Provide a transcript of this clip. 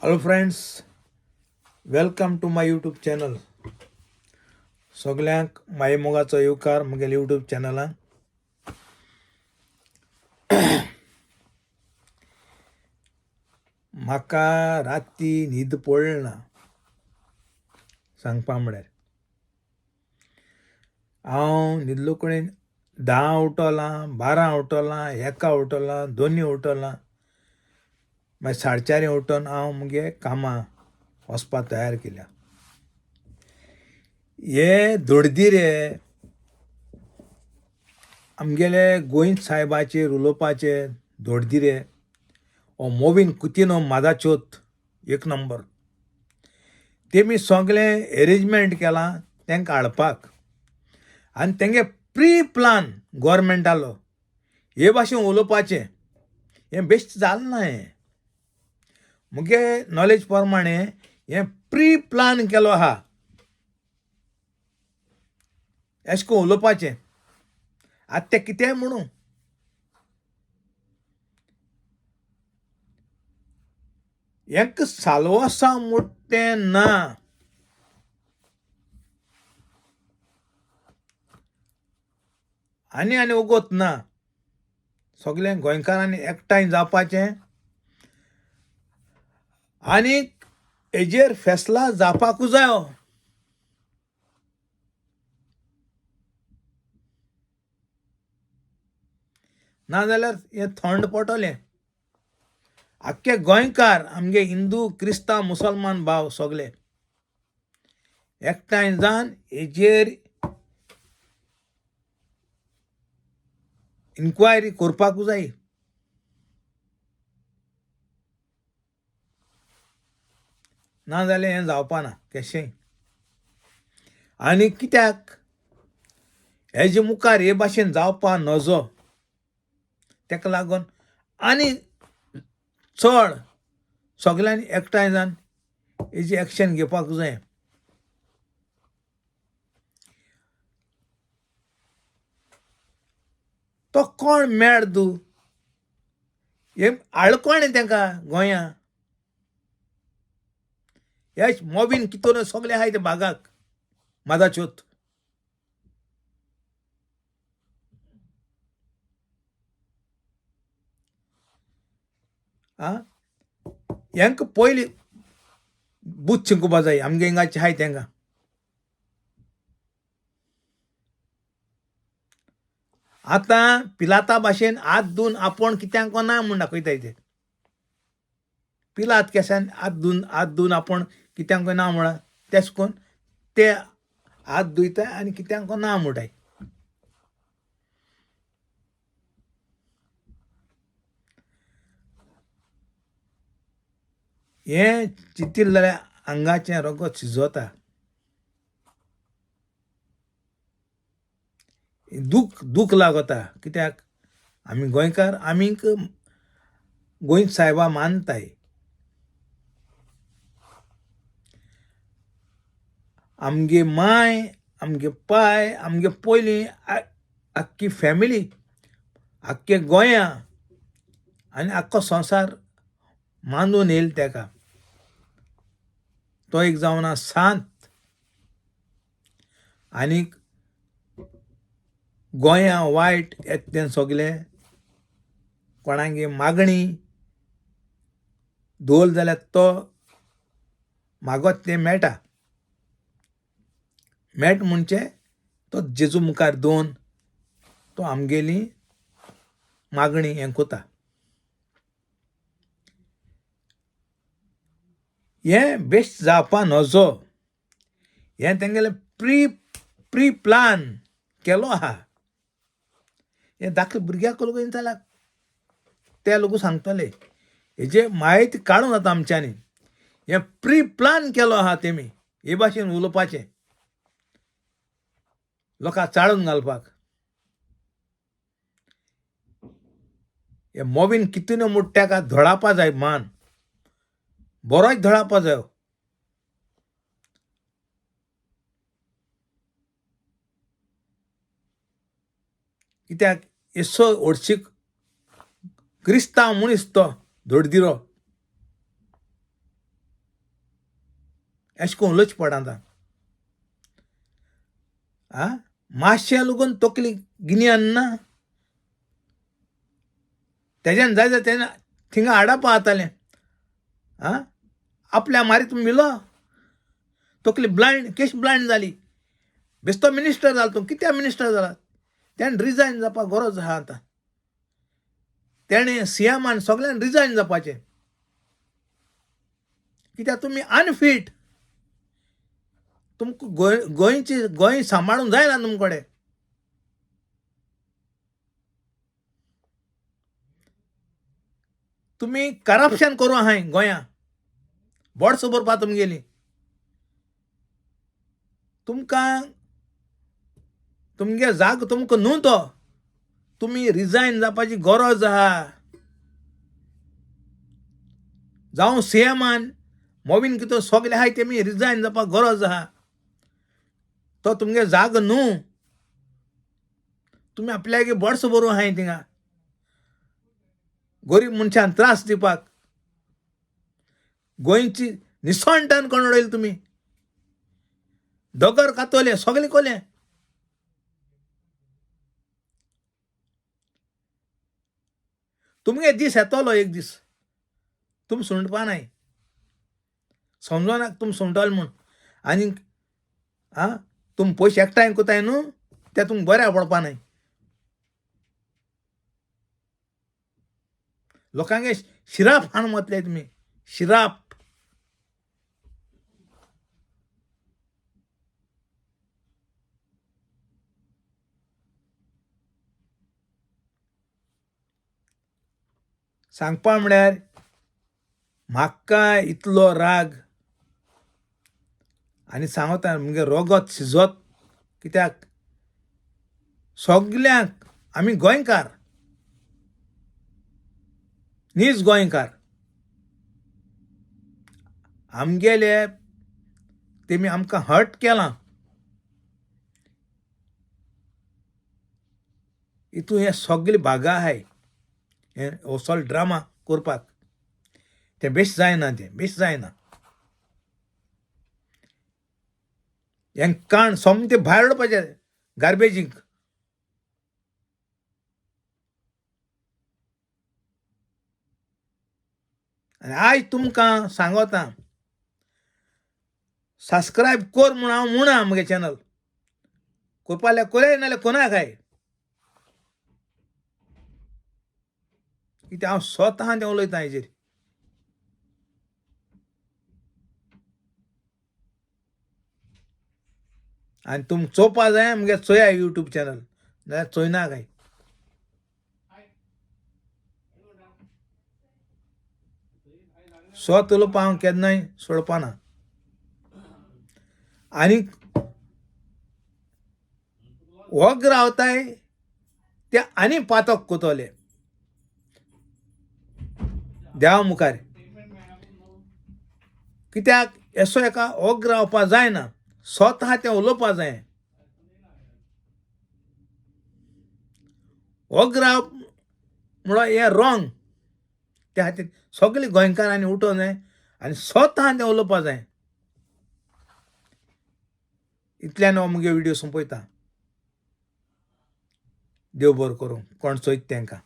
Hello friends, welcome to my YouTube channel. सगल्यांक माये मोगाचो येवकार म्हगेल्या यूट्यूब चॅनलान. म्हाका राती न्हीद पडना सांगपा म्हळ्यार. हांव न्हिदलो कडेन 10 उठोलां, 12 उठोलां, 1 उठोलां, 2 उठोलां. मागीर 4:30 उठोन हांव मुगे कामां वचपा तयार केल्या. हे धडधीर आमगेले गोंयच साहेबाचेर उलोवपाचे धडधीर हो मोवीन कुतिनो मादाचोत एक नंबर. तेमी सगळें अरेंजमेंट केलां तांकां हाडपाक आनी तेंगे प्री प्लान गोवोरमेंटालो हे भाशेन उलोवपाचें. हें बेश्ट जालें ना. हें मुगे नॉलेज प्रमाणे हें प्री प्लान केलो आहा अशें करून उलोवपाचें. आतां तें कितेंय म्हणूं हेंक साल्वासा मुट्टें ना. आनी वगत ना. सगळ्या गोंयकारांनी एकठांय जावपाचें आनीक हेजेर फेसला जावपाकूच जायो. नाजाल्यार हें थंड पडटलें. आख्खे गोंयकार आमगे हिंदू क्रिस्तांव मुसलमान भाव सगळे एकठांय जावन हेजेर इन्क्वायरी करपाकूच जाय. नाजाल्यार हें जावपा ना केशेंय. आनी कित्याक हेजे मुखार हे भाशेन जावपा नजो. तेका लागून आनी चड सगळ्यांनी एकठांय जावन हेजी एक्शन घेवपाक जाय. तो कोण मेळदू हे हाडलो कोणें तेंकां गोंयां. हे मोबीन कितून सगळे आहाय ते भागाक मादाचोत. हेंक पयलीं बूथ शिंकोवपा जाय आमगे हिंगाचे आहाय तेंकां. आतां पिलाता भाशेन हात धुवन आपूण कित्याक ना म्हूण दाखयताय ते. पिलात केसान हात धुवन आपूण कित्याक ना म्हणा तेश कोन्न ते हात धुयताय आनी कित्याक ना म्हणटाय. हें चिंतिल्लें जाल्यार आंगाचें रगत शिजोता. दूख लागता. कित्याक आमी गोंयकार आमीक गोंय सायबा मानताय. आमगे माय आमगे पाय आमगे पयलीं आख्खी फॅमिली आख्खे गोंया आनी आख्खो संवसार मानून येयला तेका. तो एक जावना सांत. आनीक गोंया वायट येता तें सगळें कोणागे मागणी दवरली जाल्यार तो मागोत तें मेळटा. मेळटा म्हणजे तो जेजू मुखार दवरून तो आमगेली मागणी हें कोता. हें बेश्ट जावपा नजो. हें तेंगेले प्री प्लान केलो आहा. हें धाकले भुरग्याक लोगू जाल्यार ते लोगू सांगतले. हेजे म्हायती काडूं जाता आमच्यांनी. हें प्री प्लान केलो आहा तेमी हे भाशेन उलोवपाचें लोकांक चाळून घालपाक. हे मोबीन कितून म्हूट तेका धडावपा जाय मान. बरोच धडावपा जायो. कित्याक एसो हरशीक क्रिस्तांव मनीस तो धडधिरो. अशें करून उलोवचें पडना आं मातशें लोगून तकली गिन्यान ना तेज्यान जाय जाल्यार तेन्ना थिंगा हाडप जातालें आं आपल्या मारीत मिलो तकली ब्लायंड केश ब्लायंड जाली बेश्तो मिनिस्टर जालो तूं कित्याक मिनिस्टर जाला तेणें रिजायन जावपाक गरज आहा आतां तेणें सीएमान सगळ्यान रिजायन जावपाचें कित्याक तुमी अनफीट तुमकां गोंय सांबाळूंक जायना तुमचे कडेन तुमी करप्शन करूं आहाय गोंया बोर्ड्स भरपा तुमगेली तुमकां तुमगे जाग तुमकां न्हू तो तुमी रिजायन जावपाची गरज आहा जावं सीएमान मोवीन कितें सगळे आहाय तेमी रिजायन जावपाक गरज आहा तो तुमगे जाग न्हू तुमी आपल्यागे बोर्ड्स भरूं आहाय थिंगा गरीब मनशांक त्रास दिवपाक गोंयची निसणटान कोण उडयली तुमी दोगर कातोले सगळे कोले तुमगे दीस येतलो एक दीस तुमी सुणपा नाय समजोनाक तुमी सुणटले म्हूण आनीक आं तुमी पयशे एकठांय कोताय न्हू ते तुमकां बऱ्या पडपा नाय लोकांगे शिराप हाडून वतले तुमी शिराप सांगपा म्हळ्यार म्हाका इतलो राग आनी सांगता मुगे रोगत शिजत कित्याक सगल्यांक आमी गोंयकार नीज गोंयकार आमगेले तेमी आमकां हर्ट केलां हितू हे सगळे भागा आहाय हे असलो ड्रामा करपाक तें बेस्ट जायना हें काण सोमतें भायर उडोवपाचें गार्बेजीक आनी आयज तुमकां सांगता सबस्क्रायब कर म्हूण हांव म्हणा म्हगे चॅनल करपा जाल्यार कोराय नाल्यार कोनाकाय कित्याक हांव स्वता तें उलयतां हेजेर आनी तुमकां चोवपा जाय मुगे चोया यूट्यूब चॅनल नाल्यार चोयनाकाय स्वत उलोवपा हांव केन्नाय सोडपाना आनीक वग रावताय ते आनी पातक कोतोले देवा मुखार कित्याक एसो एका वग रावपा जायना स्वता तें उलोवपा जाय वग राव म्हणून हें रॉंग त्या खातीर सगळे गोंयकारांनी उठोवं जाय आनी स्वता तें उलोवपा जाय इतल्यान हांव मुगे व्हिडिओ सोंपयतां देव बरो करूं कोण चोयता तेंकां